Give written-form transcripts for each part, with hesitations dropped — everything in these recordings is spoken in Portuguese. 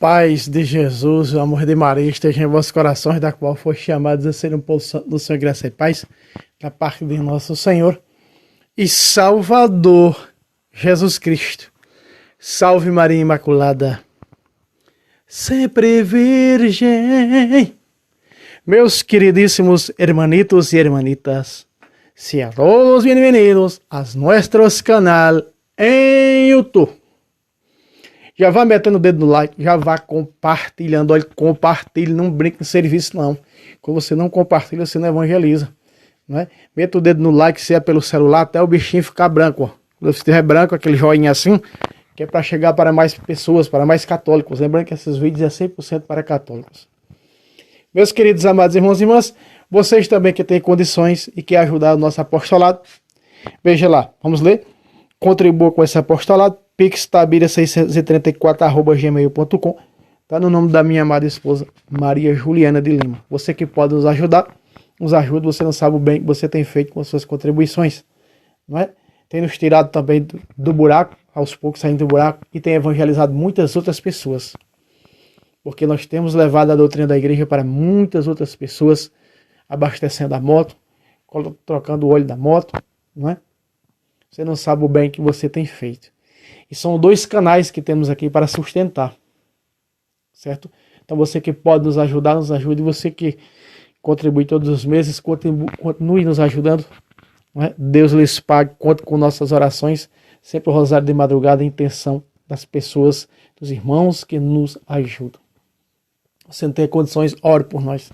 paz de Jesus, o amor de Maria esteja em vossos corações, da qual foi chamados a ser um povo santo do Senhor, graça e paz, da parte de nosso Senhor e Salvador, Jesus Cristo. Salve Maria Imaculada, sempre virgem. Meus queridíssimos hermanitos e hermanitas, sean todos bienvenidos a nuestro canal em YouTube. Já vá metendo o dedo no like, já vá compartilhando. Olha, compartilhe, não brinque em serviço não. Quando você não compartilha, você não evangeliza. Não é? Meta o dedo no like, se é pelo celular, até o bichinho ficar branco. Ó. Quando você estiver branco, aquele joinha assim, que é para chegar para mais pessoas, para mais católicos. Lembrando que esses vídeos é 100% para católicos. Meus queridos amados irmãos e irmãs, vocês também que têm condições e querem ajudar o nosso apostolado, veja lá, vamos ler. Contribua com esse apostolado. pixtabira634@gmail.com. Tá no nome da minha amada esposa, Maria Juliana de Lima. Você que pode nos ajudar, nos ajuda. Você não sabe o bem que você tem feito com as suas contribuições, não é? Tem nos tirado também do buraco, aos poucos saindo do buraco, e tem evangelizado muitas outras pessoas. Porque nós temos levado a doutrina da igreja para muitas outras pessoas, abastecendo a moto, trocando o óleo da moto, não é? Você não sabe o bem que você tem feito. E são 2 canais que temos aqui para sustentar. Certo? Então você que pode nos ajudar, nos ajude. E você que contribui todos os meses, continue nos ajudando. Não é? Deus lhes pague, conte com nossas orações. Sempre o rosário de madrugada, a intenção das pessoas, dos irmãos que nos ajudam. Você não tem condições, ore por nós.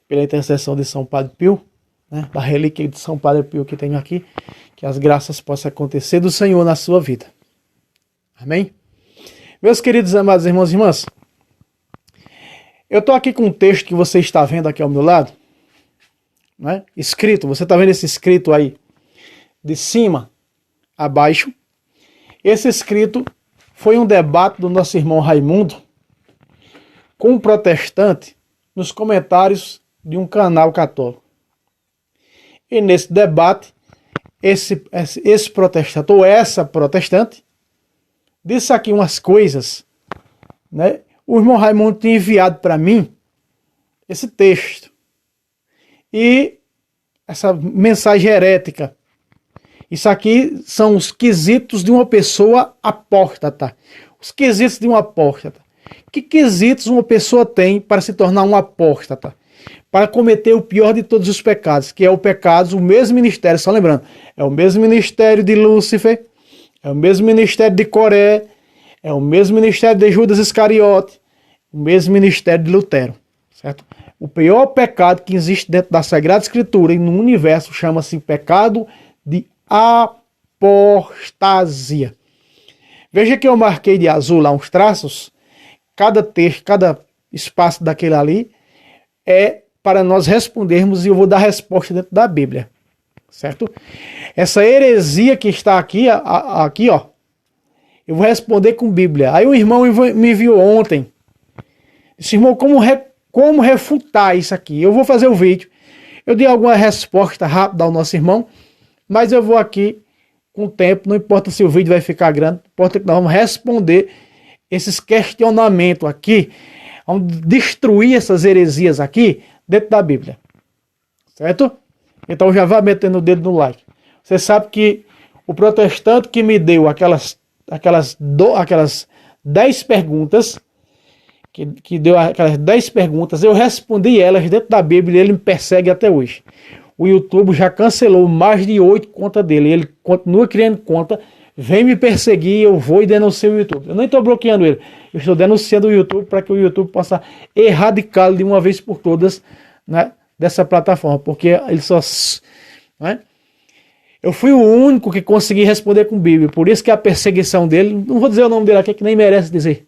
Pela intercessão de São Padre Pio, né? Da relíquia de São Padre Pio que tenho aqui, que as graças possam acontecer do Senhor na sua vida. Amém? Meus queridos amados irmãos e irmãs, eu estou aqui com um texto que você está vendo aqui ao meu lado, né? Escrito, você está vendo esse escrito aí, de cima a baixo. Esse escrito foi um debate do nosso irmão Raimundo com um protestante nos comentários de um canal católico. E nesse debate, esse protestante, ou essa protestante, disse aqui umas coisas, né? O irmão Raimundo tinha enviado para mim esse texto. E essa mensagem herética. Isso aqui são os quesitos de uma pessoa apóstata. Os quesitos de um apóstata. Que quesitos uma pessoa tem para se tornar um apóstata? Para cometer o pior de todos os pecados, que é o pecado, o mesmo ministério, só lembrando, é o mesmo ministério de Lúcifer, é o mesmo ministério de Coré, é o mesmo ministério de Judas Iscariote, o mesmo ministério de Lutero, certo? O pior pecado que existe dentro da Sagrada Escritura e no universo chama-se pecado de apostasia. Veja que eu marquei de azul lá uns traços, cada texto, cada espaço daquele ali é para nós respondermos e eu vou dar resposta dentro da Bíblia, certo? Essa heresia que está aqui, aqui ó, eu vou responder com Bíblia. Aí o irmão me enviou ontem, disse, irmão, como refutar isso aqui? Eu vou fazer o vídeo, eu dei alguma resposta rápida ao nosso irmão, mas eu vou aqui com o tempo, não importa se o vídeo vai ficar grande, importa que nós vamos responder esses questionamentos aqui, vamos destruir essas heresias aqui dentro da Bíblia, certo? Então já vá metendo o dedo no like. Você sabe que o protestante que me deu aquelas 10 perguntas, que deu aquelas 10 perguntas, eu respondi elas dentro da Bíblia e ele me persegue até hoje. O YouTube já cancelou mais de 8 contas dele, ele continua criando conta, vem me perseguir, eu vou e denuncio o YouTube. Eu nem estou bloqueando ele, eu estou denunciando o YouTube para que o YouTube possa erradicá-lo de uma vez por todas, né, dessa plataforma, porque ele só... Né, eu fui o único que consegui responder com Bíblia, por isso que a perseguição dele, não vou dizer o nome dele aqui, que nem merece dizer.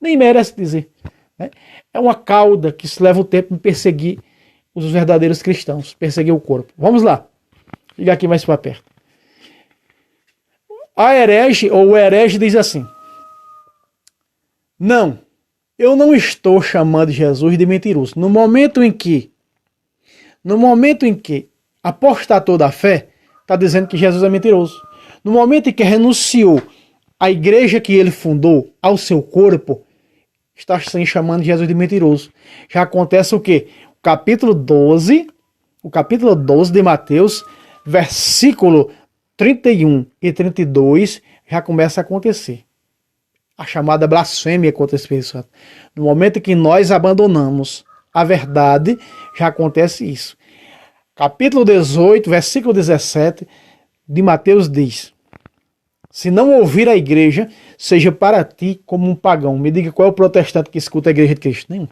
Nem merece dizer. Né, é uma cauda que se leva o tempo de perseguir os verdadeiros cristãos, perseguir o corpo. Vamos lá, liga aqui mais para perto. A herege, ou o herege, diz assim: não, eu não estou chamando Jesus de mentiroso. No momento em que apostatou da fé, está dizendo que Jesus é mentiroso. No momento em que renunciou à igreja que ele fundou, ao seu corpo, está assim chamando Jesus de mentiroso. Já acontece o quê? O capítulo 12 de Mateus, versículo 31 e 32, já começa a acontecer. A chamada blasfêmia contra o Espírito Santo. No momento que nós abandonamos a verdade, já acontece isso. Capítulo 18, versículo 17 de Mateus diz: se não ouvir a igreja, seja para ti como um pagão. Me diga qual é o protestante que escuta a igreja de Cristo? Nenhum.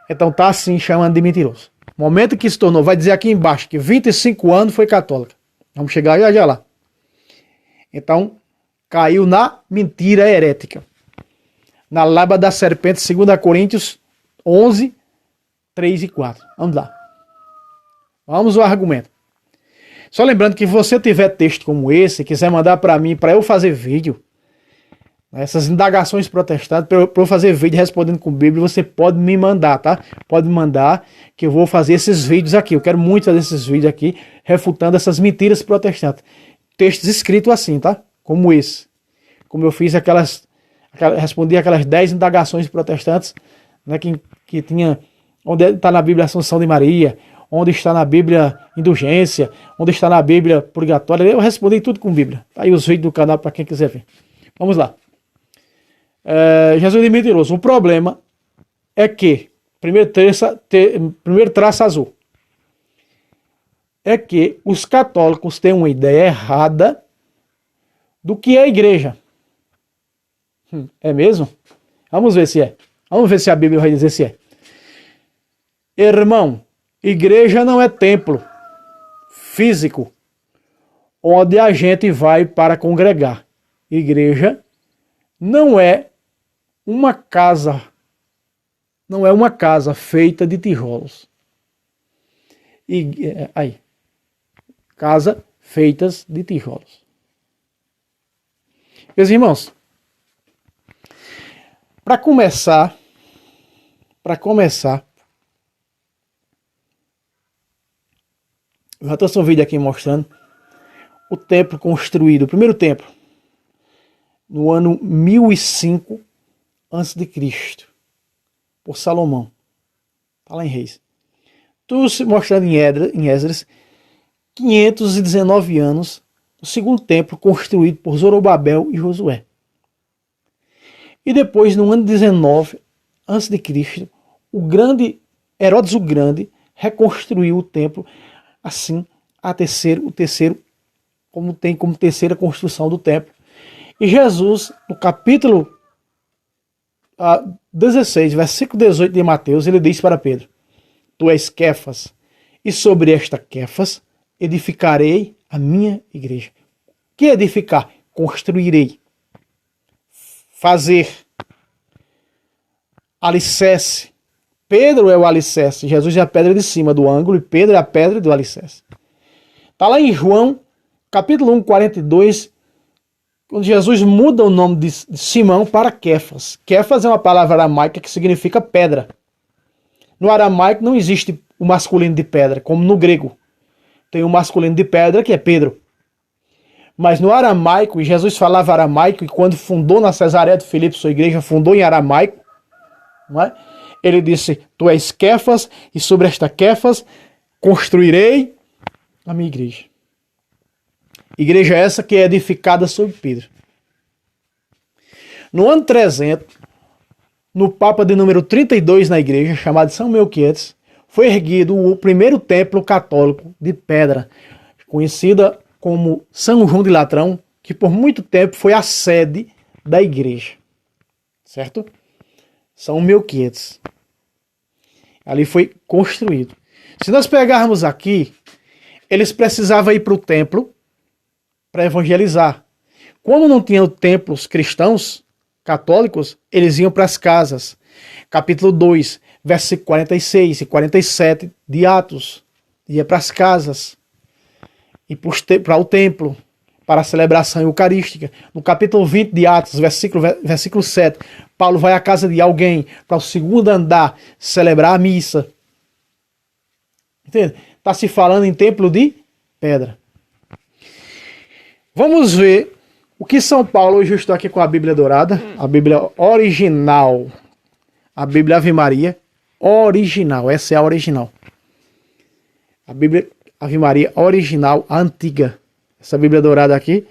Então tá assim chamando de mentiroso. Momento que se tornou, vai dizer aqui embaixo que 25 anos foi católica. Vamos chegar já lá. Então, caiu na mentira herética. Na lábia da serpente, 2 Coríntios 11, 3 e 4. Vamos lá. Vamos ao argumento. Só lembrando que se você tiver texto como esse, quiser mandar para mim, para eu fazer vídeo, essas indagações protestantes, para eu fazer vídeo respondendo com Bíblia, você pode me mandar, tá? Pode me mandar que eu vou fazer esses vídeos aqui. Eu quero muito fazer esses vídeos aqui, refutando essas mentiras protestantes. Textos escritos assim, tá? Como esse. Como eu fiz respondi aquelas 10 indagações protestantes, né, que tinha, onde está na Bíblia a Assunção de Maria, onde está na Bíblia indulgência, onde está na Bíblia purgatória. Eu respondi tudo com Bíblia. Tá aí os vídeos do canal para quem quiser ver. Vamos lá. Jesus é mentiroso. O problema é que, primeiro traço azul, é que os católicos têm uma ideia errada do que é a igreja. É mesmo? Vamos ver se é. Vamos ver se a Bíblia vai dizer se é. Irmão, igreja não é templo físico onde a gente vai para congregar. Igreja não é uma casa, feita de tijolos. Casa feitas de tijolos. Meus irmãos, para começar, eu já trouxe um vídeo aqui mostrando o templo construído, o primeiro templo, no ano 1005 a.C., por Salomão. Está lá em Reis. Tudo mostrando em Esdras, 519 anos, o segundo templo construído por Zorobabel e Josué. E depois, no ano 19 a.C., o grande Herodes o Grande reconstruiu o templo, assim, o terceiro, como tem como terceira construção do templo. E Jesus, no capítulo 16, versículo 18 de Mateus, ele diz para Pedro: tu és Quefas, e sobre esta Quefas edificarei a minha igreja. Que edificar? Construirei. Fazer. Alicerce. Pedro é o alicerce. Jesus é a pedra de cima do ângulo e Pedro é a pedra do alicerce. Está lá em João, capítulo 1, 42, quando Jesus muda o nome de Simão para Quefas. Quefas é uma palavra aramaica que significa pedra. No aramaico não existe o masculino de pedra, como no grego. Tem o masculino de pedra, que é Pedro. Mas no aramaico, e Jesus falava aramaico, e quando fundou na Cesareia de Filipe sua igreja, fundou em aramaico, não é? Ele disse: tu és Quefas, e sobre esta Quefas construirei a minha igreja. Igreja essa que é edificada sobre Pedro. No ano 300, no Papa de número 32 na igreja, chamado São Melquiades, foi erguido o primeiro templo católico de pedra, conhecida como São João de Latrão, que por muito tempo foi a sede da igreja. Certo? São Melquiades. Ali foi construído. Se nós pegarmos aqui, eles precisavam ir para o templo para evangelizar. Quando não tinham templos cristãos, católicos, eles iam para as casas. Capítulo 2, versículo 46 e 47 de Atos. Ia para as casas e para o templo, para a celebração eucarística. No capítulo 20 de Atos, versículo 7, Paulo vai à casa de alguém para o segundo andar celebrar a missa. Entende? Está se falando em templo de pedra. Vamos ver o que São Paulo, hoje eu estou aqui com a Bíblia Dourada, a Bíblia original A Bíblia Ave Maria original, essa é a original. A Bíblia Ave Maria original, a antiga. Essa Bíblia dourada aqui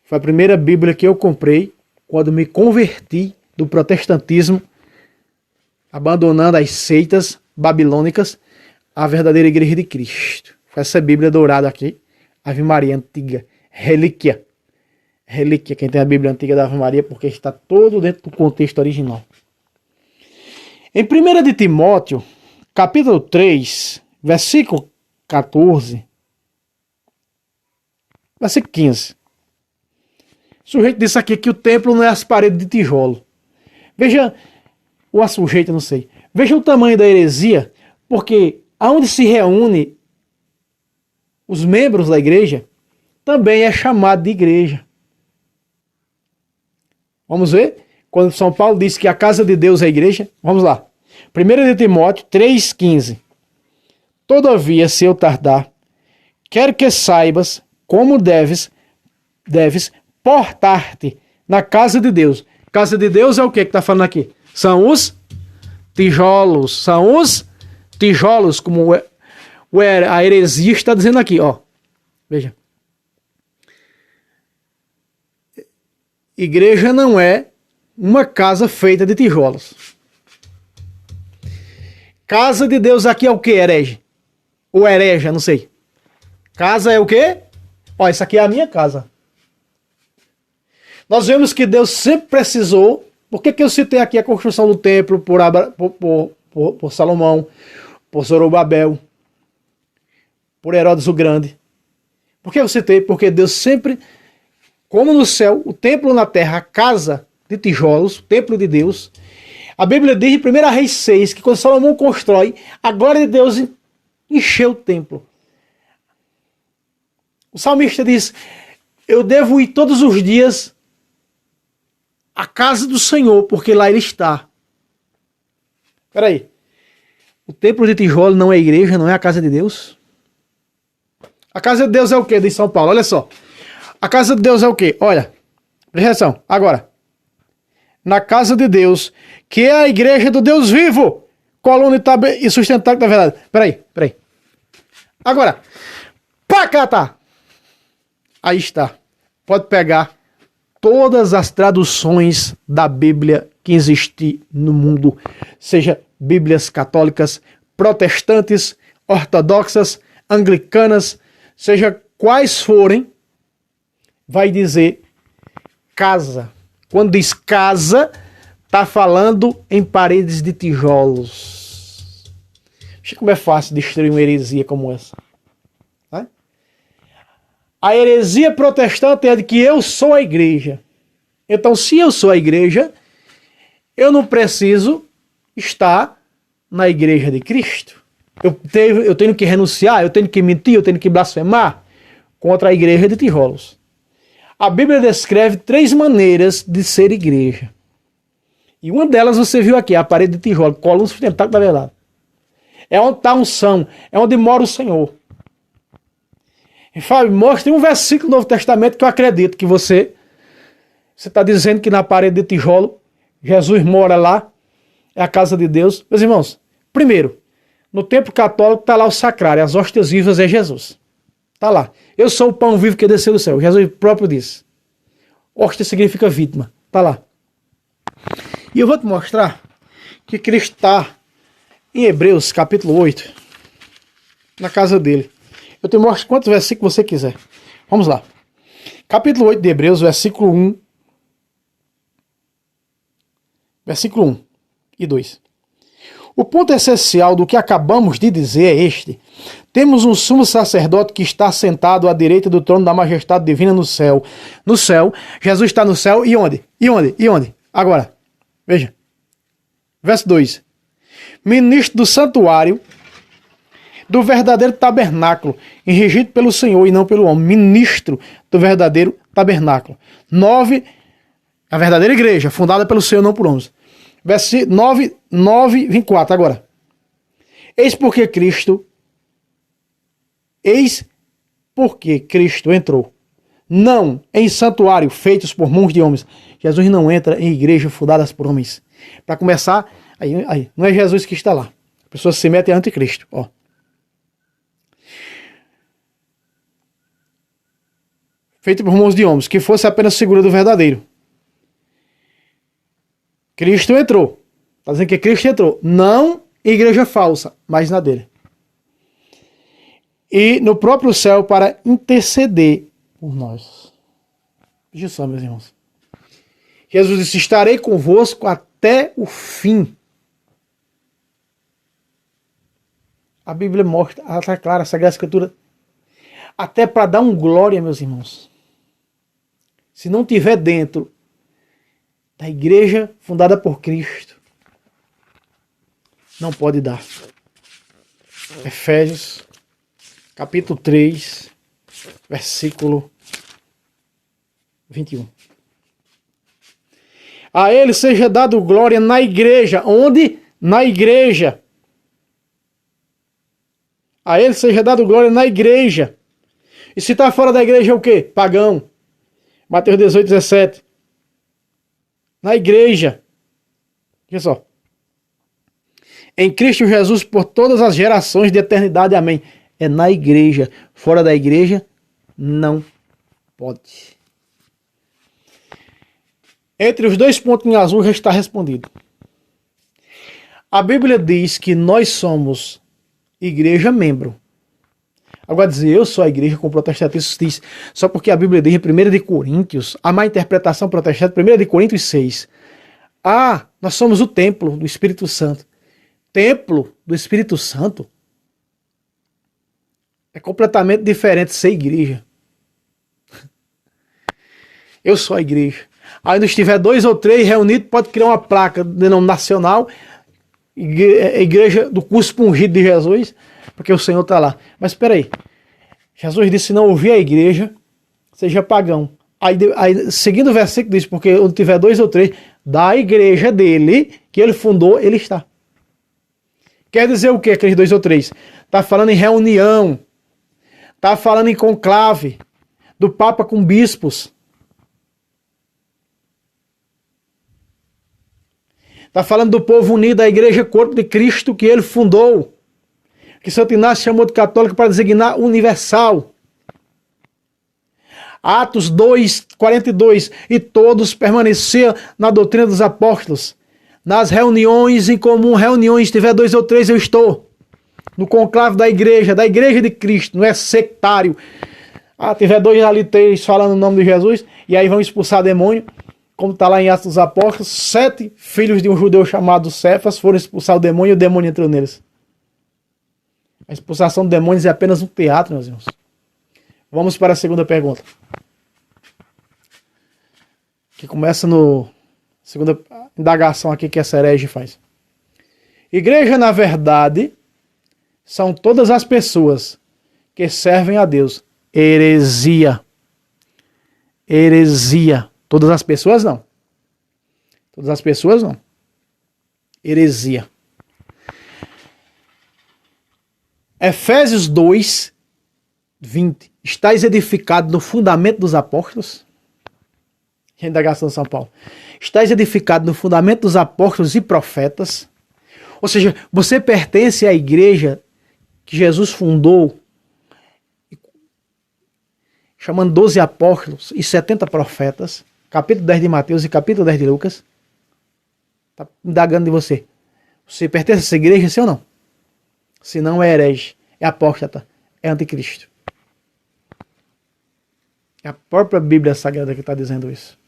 foi a primeira Bíblia que eu comprei quando me converti do protestantismo, abandonando as seitas babilônicas, a verdadeira Igreja de Cristo. Foi essa Bíblia dourada aqui, Ave Maria antiga, relíquia. Relíquia, quem tem a Bíblia antiga da Ave Maria, porque está todo dentro do contexto original. Em 1 de Timóteo, capítulo 3, versículo 14, versículo 15. O sujeito disse aqui que o templo não é as paredes de tijolo. Veja, ou a sujeita, não sei. Veja o tamanho da heresia, porque aonde se reúne os membros da igreja, também é chamado de igreja. Vamos ver? Quando São Paulo diz que a casa de Deus é a igreja, vamos lá. 1 de Timóteo 3,15. Todavia, se eu tardar, quero que saibas como deves portar-te na casa de Deus. Casa de Deus é o que está falando aqui? São os tijolos. São os tijolos, como a heresia está dizendo aqui. Ó. Veja. Igreja não é uma casa feita de tijolos. Casa de Deus aqui é o que, herege? Ou hereja, não sei. Casa é o quê? Ó, isso aqui é a minha casa. Nós vemos que Deus sempre precisou. Por que eu citei aqui a construção do templo por Salomão, por Zorobabel, por Herodes o Grande? Por que eu citei? Porque Deus sempre, como no céu, o templo na terra, a casa de tijolos, o templo de Deus. A Bíblia diz em 1 Reis 6 que quando Salomão constrói, a glória de Deus encheu o templo. O salmista diz: eu devo ir todos os dias à casa do Senhor, porque lá ele está. Espera aí. O templo de tijolo não é a igreja, não é a casa de Deus? A casa de Deus é o que, diz São Paulo? Olha só. A casa de Deus é o que? Olha, presta atenção. Agora, na casa de Deus, que é a igreja do Deus vivo, coluna e sustentável da verdade. Peraí. Agora, pra cá tá. Aí está. Pode pegar todas as traduções da Bíblia que existem no mundo, seja Bíblias católicas, protestantes, ortodoxas, anglicanas, seja quais forem, vai dizer casa. Quando diz casa, está falando em paredes de tijolos. Veja como é fácil destruir uma heresia como essa. Né? A heresia protestante é de que eu sou a igreja. Então, se eu sou a igreja, eu não preciso estar na igreja de Cristo. Eu tenho que renunciar, eu tenho que mentir, eu tenho que blasfemar contra a igreja de tijolos. A Bíblia descreve 3 maneiras de ser igreja. E uma delas você viu aqui, a parede de tijolo, coluna sustentável da verdade. É onde está a unção, é onde mora o Senhor. E Fábio, mostre um versículo do Novo Testamento que eu acredito que você está dizendo que na parede de tijolo, Jesus mora lá, é a casa de Deus. Meus irmãos, primeiro, no templo católico está lá o sacrário, as hóstias vivas é Jesus. Está lá. Eu sou o pão vivo que desceu do céu. Jesus próprio disse. Hóstia significa vítima. Está lá. E eu vou te mostrar que Cristo está em Hebreus capítulo 8, na casa dele. Eu te mostro quantos versículos você quiser. Vamos lá. Capítulo 8 de Hebreus, versículo 1. Versículo 1 e 2. O ponto essencial do que acabamos de dizer é este. Temos um sumo sacerdote que está sentado à direita do trono da majestade divina no céu. No céu, Jesus está no céu e onde? E onde? Agora, veja. Verso 2. Ministro do santuário, do verdadeiro tabernáculo, regido pelo Senhor e não pelo homem. Ministro do verdadeiro tabernáculo. 9. A verdadeira igreja, fundada pelo Senhor, não por homens. Verso 9, 24, agora. Eis porque Cristo entrou, não em santuário feitos por mãos de homens. Jesus não entra em igreja fundadas por homens. Para começar, Aí, não é Jesus que está lá. A pessoa se mete a anticristo. Ó. Feito por mãos de homens, que fosse apenas figura do verdadeiro. Cristo entrou. Está dizendo que Cristo entrou. Não igreja falsa, mas na dele. E no próprio céu para interceder por nós. Veja só, meus irmãos. Jesus disse, estarei convosco até o fim. A Bíblia mostra, ela está clara, a Sagrada Escritura, até para dar um glória, meus irmãos. Se não tiver dentro da igreja fundada por Cristo, não pode dar. Efésios, capítulo 3, versículo 21. A ele seja dado glória na igreja. Onde? Na igreja. A ele seja dado glória na igreja. E se está fora da igreja é o quê? Pagão. Mateus 18, 17. Na igreja. Olha só. Em Cristo Jesus por todas as gerações de eternidade. Amém. É na igreja. Fora da igreja, não pode. Entre os dois pontos em azul já está respondido. A Bíblia diz que nós somos igreja membro. Agora dizer eu sou a igreja com protestantismo diz, só porque a Bíblia diz em 1 de Coríntios, a má interpretação protestante, 1 de Coríntios 6. Nós somos o templo do Espírito Santo. Templo do Espírito Santo é completamente diferente de ser igreja. Eu sou a igreja. Ainda estiver 2 ou 3 reunidos, pode criar uma placa denominacional, igreja do cuspo ungido de Jesus, porque o Senhor está lá. Mas espera aí. Jesus disse, se não ouvir a igreja, seja pagão. Aí, seguindo o versículo, diz, porque onde tiver 2 ou 3, da igreja dele, que ele fundou, ele está. Quer dizer o que, aqueles 2 ou 3? Está falando em reunião. Está falando em conclave. Do Papa com bispos. Está falando do povo unido, da igreja corpo de Cristo que ele fundou. Que Santo Inácio chamou de católico para designar universal. Atos 2, 42. E todos permaneciam na doutrina dos apóstolos. Nas reuniões em comum, reuniões, se tiver 2 ou 3 eu estou. No conclave da igreja de Cristo, não é sectário. Tiver 2 ali, 3 falando o nome de Jesus, e aí vão expulsar demônio. Como está lá em Atos dos Apóstolos, 7 filhos de um judeu chamado Cefas foram expulsar o demônio e o demônio entrou neles. A expulsação de demônios é apenas um teatro, meus irmãos. Vamos para a segunda pergunta. Que começa no segunda indagação aqui que a herege faz. Igreja, na verdade, são todas as pessoas que servem a Deus. Heresia. Heresia. Todas as pessoas não. Todas as pessoas não. Heresia. Efésios 2, 20. Estais edificados no fundamento dos apóstolos? Indagação de São Paulo. Estais edificados no fundamento dos apóstolos e profetas? Ou seja, você pertence à igreja que Jesus fundou, chamando 12 apóstolos e 70 profetas, capítulo 10 de Mateus e capítulo 10 de Lucas. Está indagando de você. Você pertence a essa igreja, sim ou não? Se não, é herege, é apóstata, é anticristo. É a própria Bíblia Sagrada que está dizendo isso.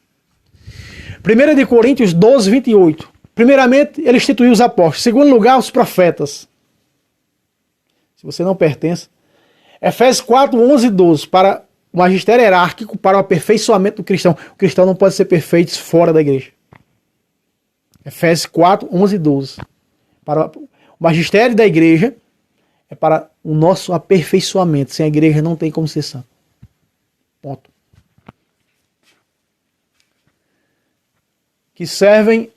1 de Coríntios 12, 28. Primeiramente, ele instituiu os apóstolos. Em segundo lugar, os profetas. Se você não pertence. Efésios 4, 11 e 12. Para o magistério hierárquico, para o aperfeiçoamento do cristão. O cristão não pode ser perfeito fora da igreja. Efésios 4, 11 e 12. Para o magistério da igreja, é para o nosso aperfeiçoamento. Sem a igreja não tem como ser santo. Ponto. Que servem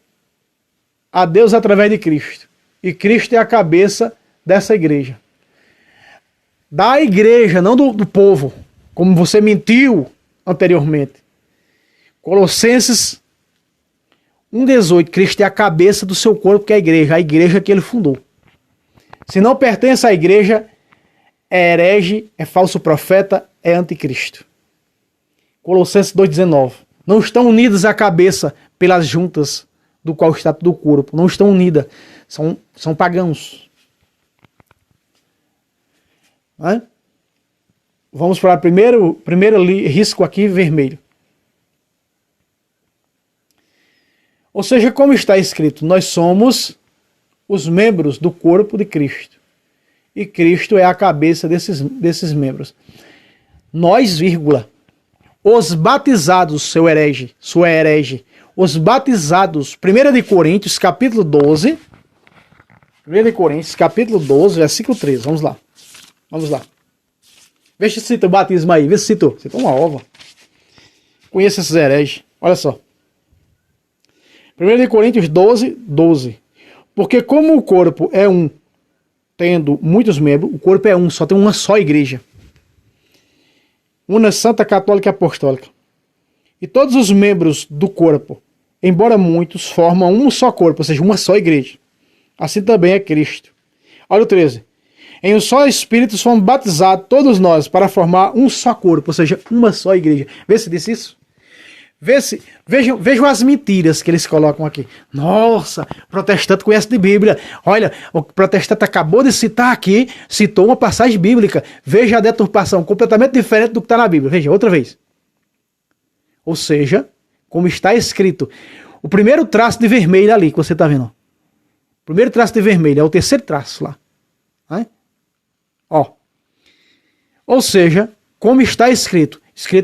a Deus através de Cristo. E Cristo é a cabeça dessa igreja. Da igreja, não do povo. Como você mentiu anteriormente. Colossenses 1,18, Cristo é a cabeça do seu corpo, que é a igreja que ele fundou. Se não pertence à igreja, é herege, é falso profeta, é anticristo. Colossenses 2,19. Não estão unidas à cabeça pelas juntas do qual está todo o corpo. Não estão unidas. São pagãos. Vamos para o primeiro risco aqui, vermelho. Ou seja, como está escrito, nós somos os membros do corpo de Cristo. E Cristo é a cabeça desses membros. Nós, vírgula, os batizados, sua herege, os batizados, 1 de Coríntios, capítulo 12, 1 de Coríntios, capítulo 12, versículo 13, vamos lá. Vê se cita o batismo aí, vê se citou. Citou uma ova. Conheça esses hereges, olha só. 1 de Coríntios 12, 12. Porque como o corpo é um, tendo muitos membros, o corpo é um, só tem uma só igreja. Una Santa Católica e Apostólica. E todos os membros do corpo, embora muitos, formam um só corpo, ou seja, uma só igreja. Assim também é Cristo. Olha o 13. Em um só Espírito fomos batizados, todos nós, para formar um só corpo, ou seja, uma só igreja. Vê se disse isso. Vejam as mentiras que eles colocam aqui. Nossa, protestante conhece de Bíblia. Olha, o protestante acabou de citar aqui, citou uma passagem bíblica. Veja a deturpação completamente diferente do que está na Bíblia. Veja, outra vez. Ou seja, como está escrito, o primeiro traço de vermelho ali que você está vendo. O primeiro traço de vermelho é o terceiro traço lá. Ó. Ou seja, como está escrito,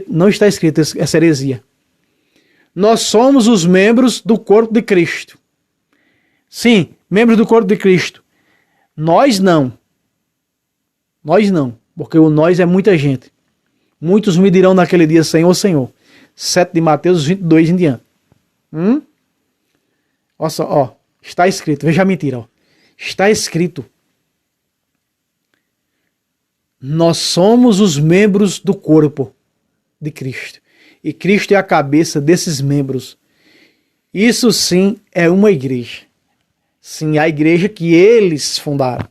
não está escrito essa heresia. Nós somos os membros do corpo de Cristo. Sim, membros do corpo de Cristo. Nós não. Nós não, porque o nós é muita gente. Muitos me dirão naquele dia, Senhor, Senhor. 7 de Mateus 22 em diante. Olha só, ó, está escrito, veja a mentira, ó. Está escrito. Nós somos os membros do corpo de Cristo. E Cristo é a cabeça desses membros. Isso sim é uma igreja. Sim, a igreja que eles fundaram.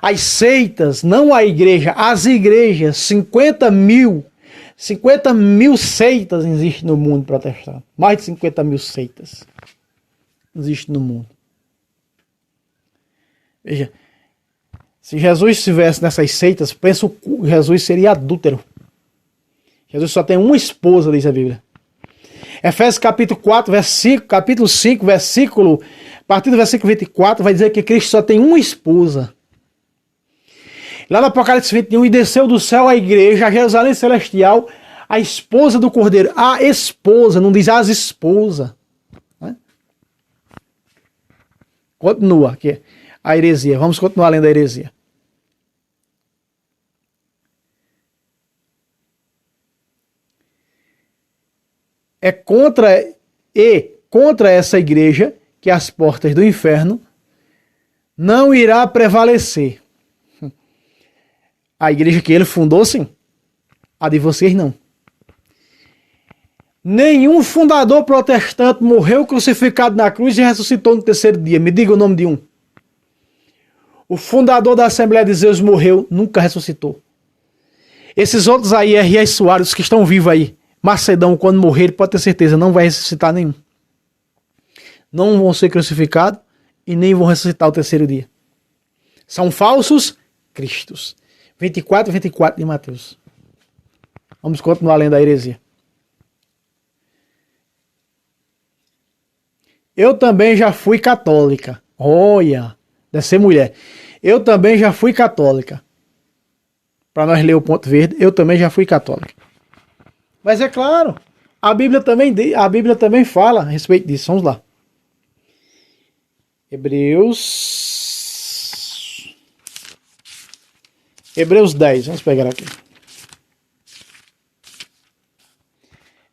As seitas, não a igreja, as igrejas, 50 mil seitas existem no mundo protestante. Mais de 50 mil seitas existem no mundo. Veja, se Jesus estivesse nessas seitas, penso que Jesus seria adúltero. Jesus só tem uma esposa, diz a Bíblia. Efésios capítulo 4, capítulo 5, versículo, a partir do versículo 24, vai dizer que Cristo só tem uma esposa. Lá no Apocalipse 21, e desceu do céu a igreja, a Jerusalém celestial, a esposa do Cordeiro. A esposa, não diz as esposas. Continua aqui a heresia. Vamos continuar lendo a heresia. É contra essa igreja que as portas do inferno não irá prevalecer. A igreja que ele fundou, sim. A de vocês, não. Nenhum fundador protestante morreu crucificado na cruz e ressuscitou no terceiro dia. Me diga o nome de um. O fundador da Assembleia de Deus morreu, nunca ressuscitou. Esses outros aí, R.A. Soares, que estão vivos aí, Macedão, quando morrer, pode ter certeza, não vai ressuscitar nenhum. Não vão ser crucificados e nem vão ressuscitar o terceiro dia. São falsos cristos. 24 e 24 de Mateus. Vamos continuar lendo a heresia. Eu também já fui católica. Olha, deve ser mulher. Eu também já fui católica. Para nós ler o ponto verde, eu também já fui católica. Mas é claro, a Bíblia também fala a respeito disso. Vamos lá. Hebreus 10, vamos pegar aqui.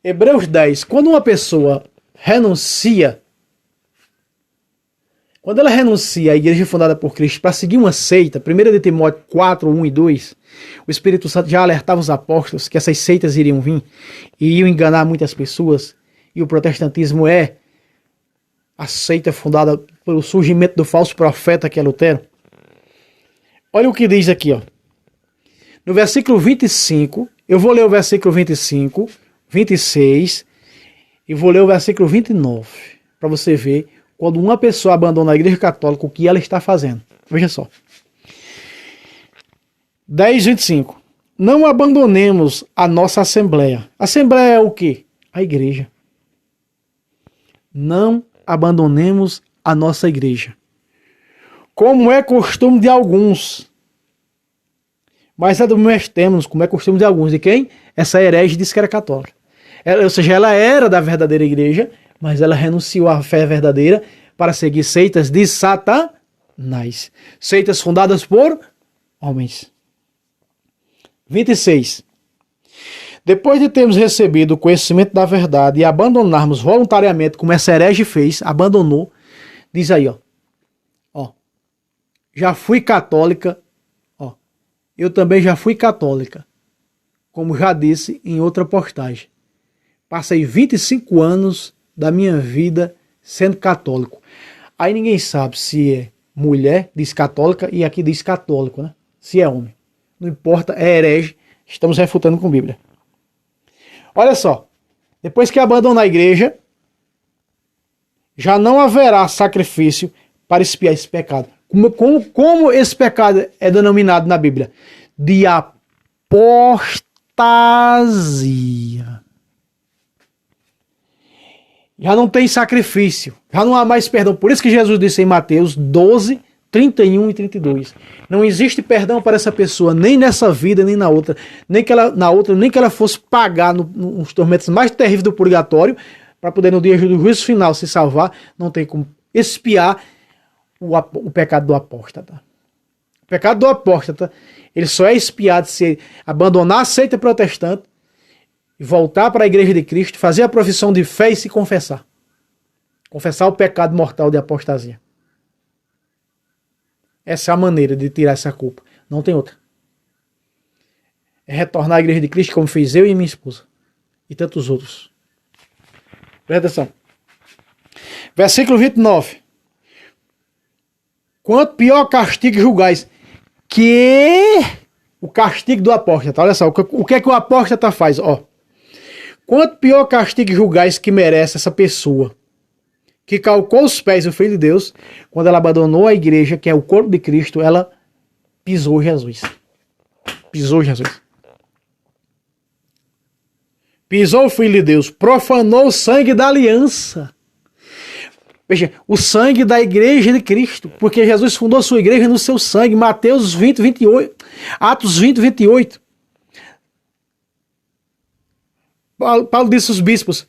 Hebreus 10, quando uma pessoa renuncia, quando ela renuncia à igreja fundada por Cristo para seguir uma seita, 1 de Timóteo 4, 1 e 2, o Espírito Santo já alertava os apóstolos que essas seitas iriam vir e iam enganar muitas pessoas, e o protestantismo é A seita fundada pelo surgimento do falso profeta que é Lutero. Olha o que diz aqui, ó. No versículo 25, eu vou ler o versículo 25, 26 e vou ler o versículo 29, para você ver quando uma pessoa abandona a Igreja Católica, o que ela está fazendo. Veja só. 10:25. Não abandonemos a nossa Assembleia. Assembleia é o quê? A Igreja. Não abandonemos a nossa Igreja. Como é costume de alguns. Mas admoestemos, como é costume de alguns. De quem? Essa herege disse que era católica. Ou seja, ela era da verdadeira igreja, mas ela renunciou à fé verdadeira para seguir seitas de Satanás. Seitas fundadas por homens. 26. Depois de termos recebido o conhecimento da verdade e abandonarmos voluntariamente, como essa herege fez, abandonou, diz aí, ó. Já fui católica, eu também já fui católica, como já disse em outra postagem. Passei 25 anos da minha vida sendo católico. Aí ninguém sabe se é mulher, diz católica, e aqui diz católico, né? Se é homem. Não importa, é herege, estamos refutando com a Bíblia. Olha só, depois que abandonar a igreja, já não haverá sacrifício para expiar esse pecado. Como esse pecado é denominado na Bíblia? De apostasia. Já não tem sacrifício, já não há mais perdão. Por isso que Jesus disse em Mateus 12, 31 e 32. Não existe perdão para essa pessoa, nem nessa vida, nem na outra. Nem que ela fosse pagar nos tormentos mais terríveis do purgatório, para poder no dia do juízo final se salvar. Não tem como expiar o pecado do apóstata. O pecado do apóstata, ele só é expiado se abandonar a seita protestante e voltar para a igreja de Cristo, fazer a profissão de fé e se confessar. Confessar o pecado mortal de apostasia. Essa é a maneira de tirar essa culpa. Não tem outra. É retornar à igreja de Cristo como fiz eu e minha esposa. E tantos outros. Presta atenção. Versículo 29. Quanto pior castigo julgais. Que o castigo do apóstata. Olha só, o que é que o apóstata faz? Quanto pior castigo julgais que merece essa pessoa que calcou os pés do Filho de Deus, quando ela abandonou a igreja, que é o corpo de Cristo, ela pisou Jesus. Pisou Jesus. Pisou o Filho de Deus, profanou o sangue da aliança. Veja, o sangue da igreja de Cristo, porque Jesus fundou a sua igreja no seu sangue, Mateus 20, 28, Atos 20, 28. Paulo disse aos bispos,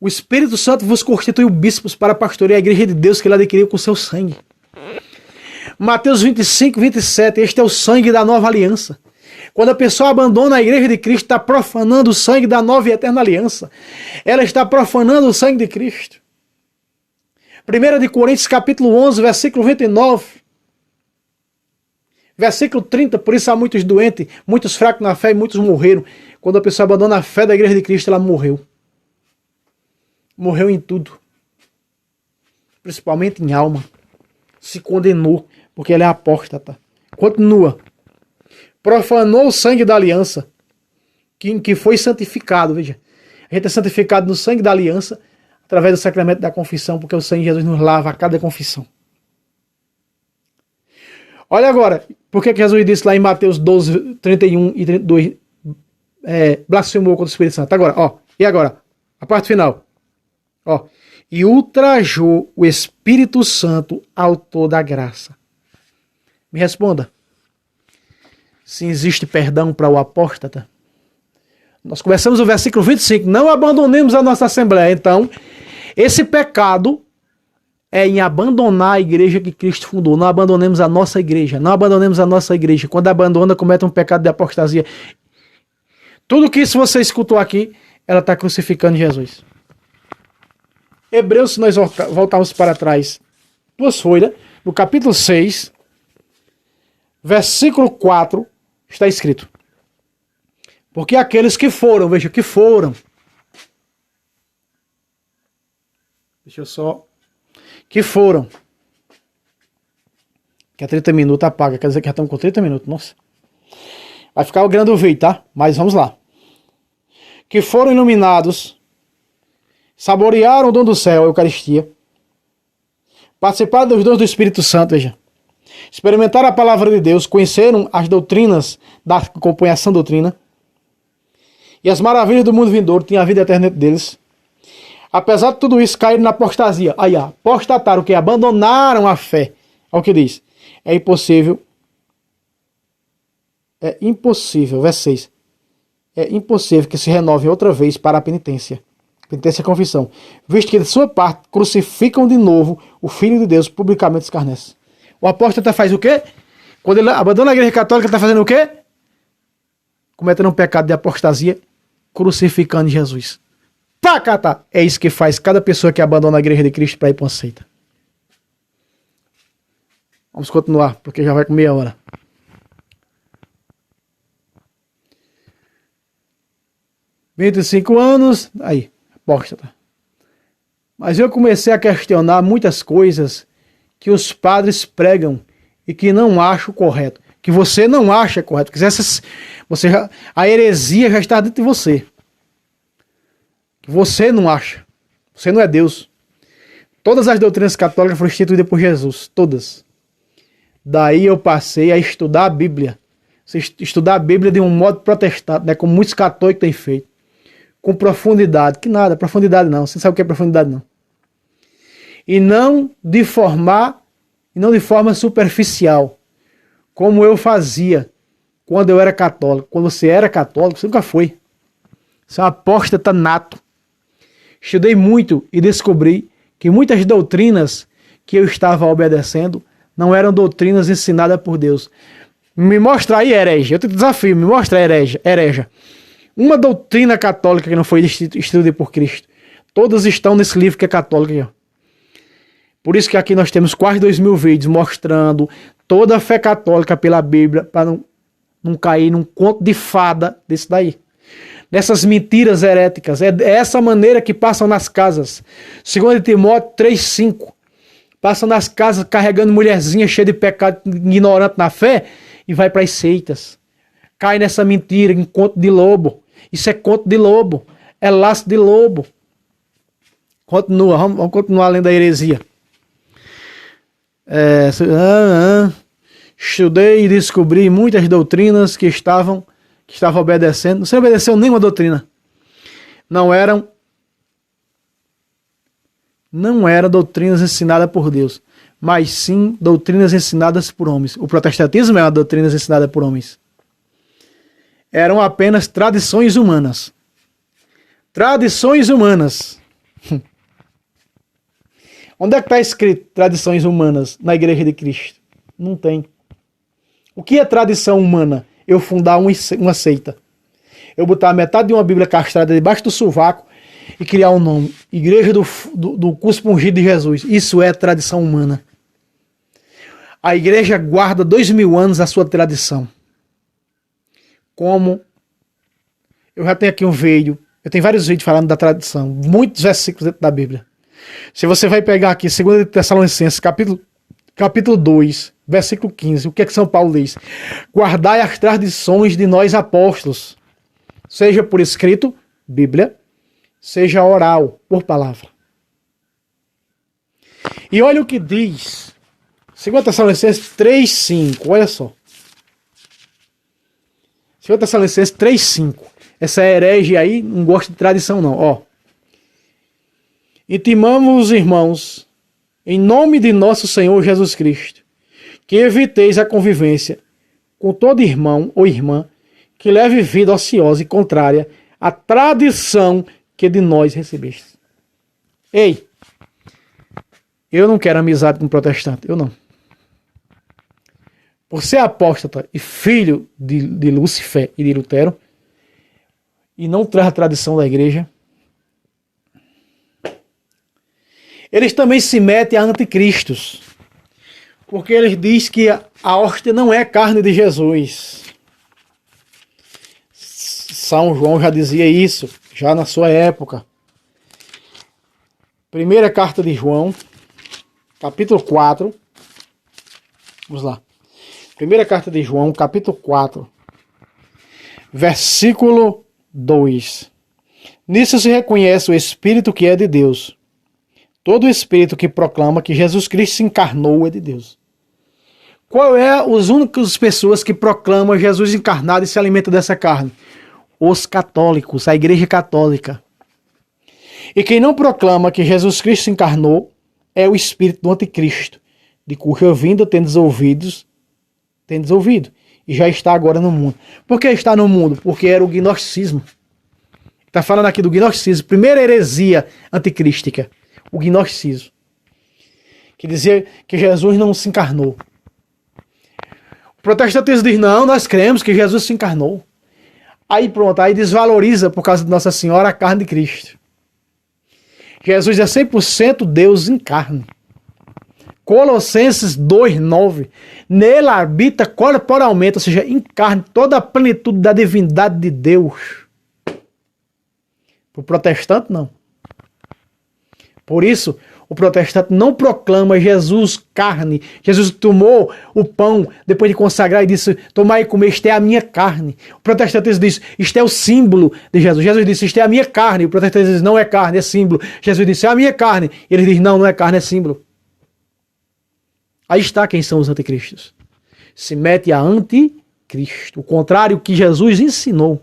o Espírito Santo vos constituiu bispos para pastorear a igreja de Deus que ele adquiriu com seu sangue. Mateus 25, 27, este é o sangue da nova aliança. Quando a pessoa abandona a igreja de Cristo, está profanando o sangue da nova e eterna aliança. Ela está profanando o sangue de Cristo. 1 Coríntios capítulo 11, versículo 29. Versículo 30, por isso há muitos doentes, muitos fracos na fé e muitos morreram. Quando a pessoa abandona a fé da igreja de Cristo, ela morreu. Morreu em tudo. Principalmente em alma. Se condenou, porque ela é apóstata. Continua. Profanou o sangue da aliança, que foi santificado. Veja, a gente é santificado no sangue da aliança, através do sacramento da confissão, porque o sangue de Jesus nos lava a cada confissão. Olha agora, por que Jesus disse lá em Mateus 12, 31 e 32, blasfemou contra o Espírito Santo. Agora, e agora? A parte final. E ultrajou o Espírito Santo, autor da graça. Me responda. Se existe perdão para o apóstata? Nós começamos o versículo 25. Não abandonemos a nossa assembleia. Então, esse pecado é em abandonar a igreja que Cristo fundou. Não abandonemos a nossa igreja. Não abandonemos a nossa igreja. Quando abandona, comete um pecado de apostasia. Tudo que isso você escutou aqui, ela está crucificando Jesus. Hebreus, se nós voltarmos para trás, duas folhas, no capítulo 6, versículo 4, está escrito. Porque aqueles que foram, veja, que foram. Deixa eu só... Que foram. Que a 30 minutos apaga. Quer dizer que já estamos com 30 minutos. Nossa. Vai ficar grande o vídeo, tá? Mas vamos lá. Que foram iluminados, saborearam o dom do céu, a Eucaristia, participaram dos dons do Espírito Santo, veja, experimentaram a palavra de Deus, conheceram as doutrinas que compõem a sã doutrina, e as maravilhas do mundo vindouro, tinham a vida eterna deles. Apesar de tudo isso, caíram na apostasia. Aí, apostataram, que abandonaram a fé. Olha o que diz. É impossível, verso 6, é impossível que se renovem outra vez para a penitência. Penitência e confissão. Visto que de sua parte crucificam de novo o Filho de Deus, publicamente escarnece. O apóstolo faz o quê? Quando ele abandona a igreja católica, está fazendo o quê? Cometendo um pecado de apostasia, crucificando Jesus. Pacata! É isso que faz cada pessoa que abandona a igreja de Cristo para ir para uma seita. Vamos continuar, porque já vai com meia hora. $25, aí, apóstata. Mas eu comecei a questionar muitas coisas que os padres pregam e que não acho correto. Que você não acha correto. A heresia já está dentro de você. Que você não acha. Você não é Deus. Todas as doutrinas católicas foram instituídas por Jesus. Todas. Daí eu passei a estudar a Bíblia. Estudar a Bíblia de um modo protestante, né, como muitos católicos têm feito. Com profundidade. Que nada, profundidade não. Você sabe o que é profundidade não. E não de forma superficial. Como eu fazia quando eu era católico. Quando você era católico, você nunca foi. Você é um apóstata nato. Estudei muito e descobri que muitas doutrinas que eu estava obedecendo não eram doutrinas ensinadas por Deus. Me mostra aí, herege. Eu te desafio, me mostra, hereja. Uma doutrina católica que não foi instituída por Cristo. Todas estão nesse livro que é católico. Aqui, ó. Por isso que aqui nós temos quase 2.000 vídeos mostrando toda a fé católica pela Bíblia, para não cair num conto de fada desse daí. Dessas mentiras heréticas. É essa maneira que passam nas casas. 2 Timóteo 3,5. Passam nas casas carregando mulherzinha cheia de pecado, ignorante na fé, e vai para as seitas. Cai nessa mentira, em conto de lobo. Isso é conto de lobo. É laço de lobo. Continua, vamos continuar além da heresia. Estudei e descobri muitas doutrinas que estava obedecendo. Você não obedeceu nenhuma doutrina. Não eram doutrinas ensinadas por Deus, mas sim doutrinas ensinadas por homens. O protestantismo é uma doutrina ensinada por homens. Eram apenas tradições humanas. Tradições humanas. Onde é que está escrito tradições humanas na Igreja de Cristo? Não tem. O que é tradição humana? Eu fundar uma seita. Eu botar metade de uma Bíblia castrada debaixo do sovaco e criar um nome. Igreja do Cuspo Ungido de Jesus. Isso é tradição humana. A igreja guarda 2.000 anos a sua tradição. Como eu já tenho aqui um vídeo. Eu tenho vários vídeos falando da tradição. Muitos versículos dentro da Bíblia. Se você vai pegar aqui 2 Tessalonicenses, capítulo 2, versículo 15, o que é que São Paulo diz? Guardai as tradições de nós apóstolos, seja por escrito, Bíblia, seja oral, por palavra. E olha o que diz 2 Tessalonicenses 3,5, olha só. 2 Tessalonicenses 3,5. Essa herege aí não gosta de tradição não, ó. Intimamos os irmãos, em nome de nosso Senhor Jesus Cristo, que eviteis a convivência com todo irmão ou irmã que leve vida ociosa e contrária à tradição que de nós recebeste. Ei, eu não quero amizade com protestante, eu não. Por ser apóstata e filho de Lúcifer e de Lutero, e não traz a tradição da igreja, eles também se metem a anticristos, porque eles dizem que a hóstia não é carne de Jesus. São João já dizia isso, já na sua época. Primeira carta de João, capítulo 4. Vamos lá. Primeira carta de João, capítulo 4, versículo 2. Nisso se reconhece o Espírito que é de Deus. Todo Espírito que proclama que Jesus Cristo se encarnou é de Deus. Qual é as únicas pessoas que proclamam Jesus encarnado e se alimentam dessa carne? Os católicos, a Igreja Católica. E quem não proclama que Jesus Cristo se encarnou é o espírito do anticristo, de cuja vinda tendes ouvido, e já está agora no mundo. Por que está no mundo? Porque era o gnosticismo. Está falando aqui do gnosticismo, primeira heresia anticrística, o gnosticismo, que dizia que Jesus não se encarnou. O protestantismo diz, não, nós cremos que Jesus se encarnou. Aí pronto, aí desvaloriza por causa de Nossa Senhora a carne de Cristo. Jesus é 100% Deus em carne. Colossenses 2,9. Nele habita corporalmente, ou seja, em carne, toda a plenitude da divindade de Deus. Para o protestante, não. Por isso, o protestante não proclama Jesus carne. Jesus tomou o pão depois de consagrar e disse, tomai e comer, isto é a minha carne. O protestante diz, isto é o símbolo de Jesus. Jesus disse, isto é a minha carne. O protestante diz, não é carne, é símbolo. Jesus disse, é a minha carne. Ele diz, não, não é carne, é símbolo. Aí está quem são os anticristos. Se mete a anticristo. O contrário que Jesus ensinou.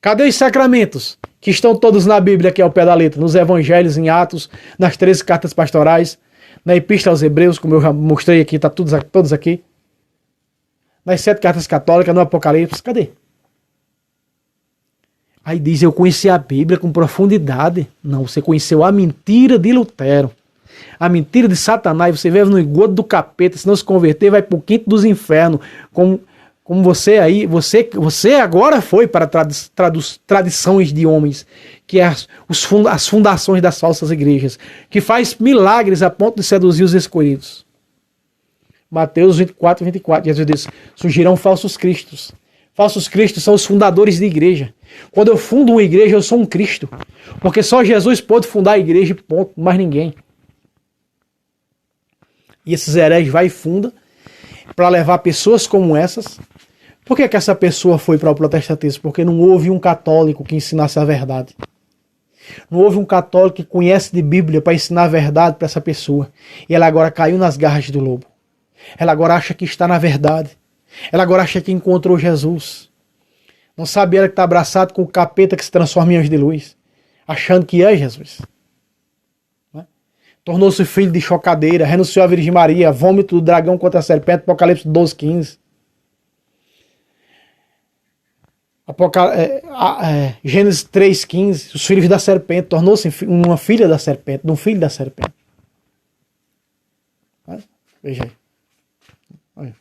Cadê os sacramentos? Que estão todos na Bíblia, que é o pé da letra, nos evangelhos, em Atos, nas 13 cartas pastorais, na Epístola aos Hebreus, como eu já mostrei aqui, está todos aqui. Nas 7 cartas católicas, no Apocalipse, cadê? Aí diz, eu conheci a Bíblia com profundidade. Não, você conheceu a mentira de Lutero. A mentira de Satanás, você vive no engodo do capeta, se não se converter, vai para o quinto dos infernos, como você aí, você agora foi para tradições de homens, que é as fundações das falsas igrejas, que faz milagres a ponto de seduzir os escolhidos. Mateus 24, 24, Jesus diz, surgirão falsos cristos. Falsos cristos são os fundadores de igreja. Quando eu fundo uma igreja, eu sou um Cristo, porque só Jesus pode fundar a igreja, ponto, mais ninguém. E esses hereges vai e funda para levar pessoas como essas. Por que essa pessoa foi para o protestantismo? Porque não houve um católico que ensinasse a verdade. Não houve um católico que conhece de Bíblia para ensinar a verdade para essa pessoa. E ela agora caiu nas garras do lobo. Ela agora acha que está na verdade. Ela agora acha que encontrou Jesus. Não sabe ela que está abraçado com o capeta que se transforma em anjo de luz. Achando que é Jesus. Tornou-se filho de chocadeira, renunciou à Virgem Maria, vômito do dragão contra a serpente, Apocalipse 12, 15. Gênesis 3, 15. Os filhos da serpente, tornou-se uma filha da serpente, de um filho da serpente. Veja aí. Olha.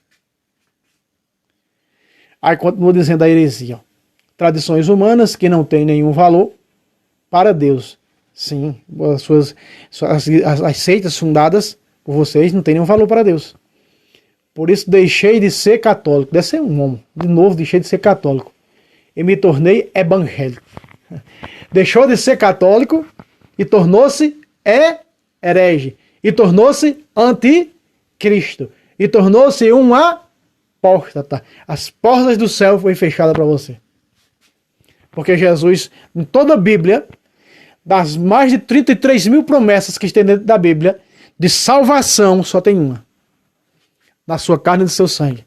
Aí continua dizendo a heresia. Tradições humanas que não têm nenhum valor para Deus. Sim, as seitas fundadas por vocês não têm nenhum valor para Deus. Por isso deixei de ser católico. Deve ser um homem. De novo, deixei de ser católico. E me tornei evangélico. Deixou de ser católico e tornou-se herege. E tornou-se anticristo. E tornou-se um apóstata. As portas do céu foram fechadas para você. Porque Jesus, em toda a Bíblia, das mais de 33 mil promessas que tem dentro da Bíblia, de salvação, só tem uma. Na sua carne e do seu sangue.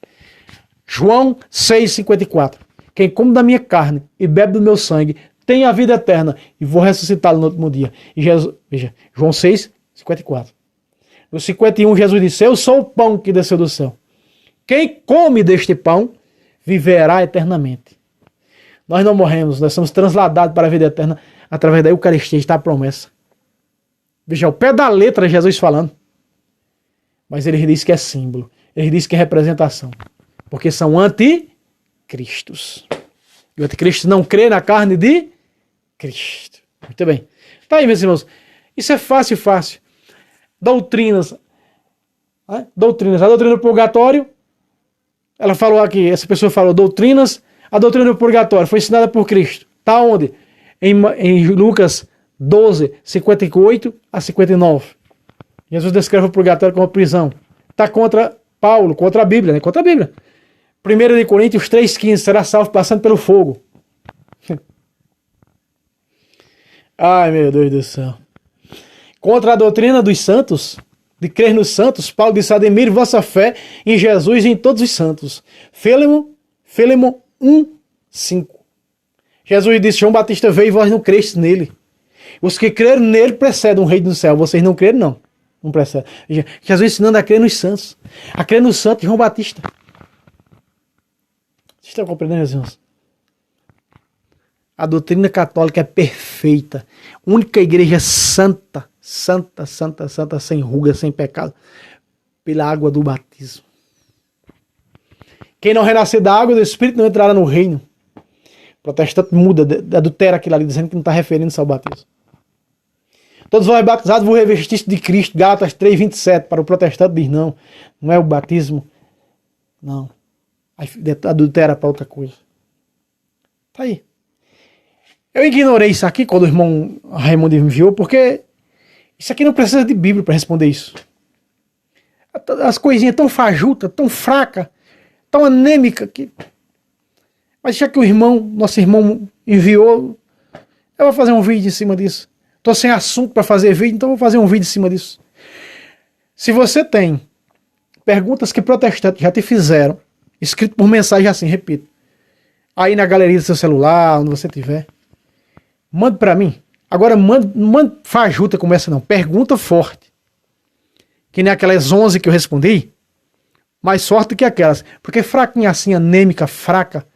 João 6,54. Quem come da minha carne e bebe do meu sangue tem a vida eterna e vou ressuscitá-lo no último dia. E Jesus, veja, João 6,54. No 51, Jesus disse, eu sou o pão que desceu do céu. Quem come deste pão viverá eternamente. Nós não morremos, nós somos transladados para a vida eterna através da Eucaristia, está a promessa. Veja, ao pé da letra Jesus falando. Mas ele diz que é símbolo. Ele diz que é representação. Porque são anticristos. E o anticristo não crê na carne de Cristo. Muito bem. Tá aí, meus irmãos. Isso é fácil. Doutrinas. Doutrinas. A doutrina do purgatório. Ela falou aqui, essa pessoa falou doutrinas. A doutrina do purgatório foi ensinada por Cristo. Tá onde? Em Lucas 12, 58 a 59. Jesus descreve o purgatório como prisão. Está contra Paulo, contra a Bíblia, né? Contra a Bíblia. 1 de Coríntios 3,15, será salvo passando pelo fogo. Ai, meu Deus do céu. Contra a doutrina dos santos, de crer nos santos, Paulo disse: admire vossa fé em Jesus e em todos os santos. Fêlemo 1,5. Jesus disse: João Batista veio e vós não crestes nele. Os que creram nele precedem o reino do céu. Vocês não creram, não. Não precedem. Jesus ensinando a crer nos santos. A crer nos santos de João Batista. Vocês estão compreendendo, irmãos? A doutrina católica é perfeita. Única igreja santa, santa, santa, santa, sem ruga, sem pecado, pela água do batismo. Quem não renascer da água do Espírito não entrará no reino. O protestante muda, adultera aquilo ali, dizendo que não está referindo-se ao batismo. Todos vós batizados vos revestiste de Cristo. Gálatas 3,27. Para o protestante diz não. Não é o batismo. Não. Adultera para outra coisa. Tá aí. Eu ignorei isso aqui quando o irmão Raimundo enviou, porque isso aqui não precisa de Bíblia para responder isso. As coisinhas tão fajutas, tão fracas, tão anêmicas. Mas já que o nosso irmão enviou, eu vou fazer um vídeo em cima disso. Estou sem assunto para fazer vídeo, então vou fazer um vídeo em cima disso. Se você tem perguntas que protestantes já te fizeram, escrito por mensagem assim, repito, aí na galeria do seu celular, onde você tiver, mande para mim. Agora mande fajuta como essa não. Pergunta forte. Que nem aquelas 11 que eu respondi, mais forte que aquelas. Porque fraquinha assim, anêmica, fraca,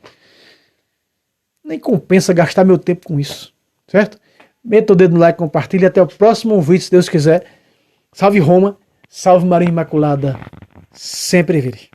nem compensa gastar meu tempo com isso. Certo? Meta o dedo no like, compartilhe. Até o próximo vídeo, se Deus quiser. Salve Roma, salve Maria Imaculada, sempre virgem.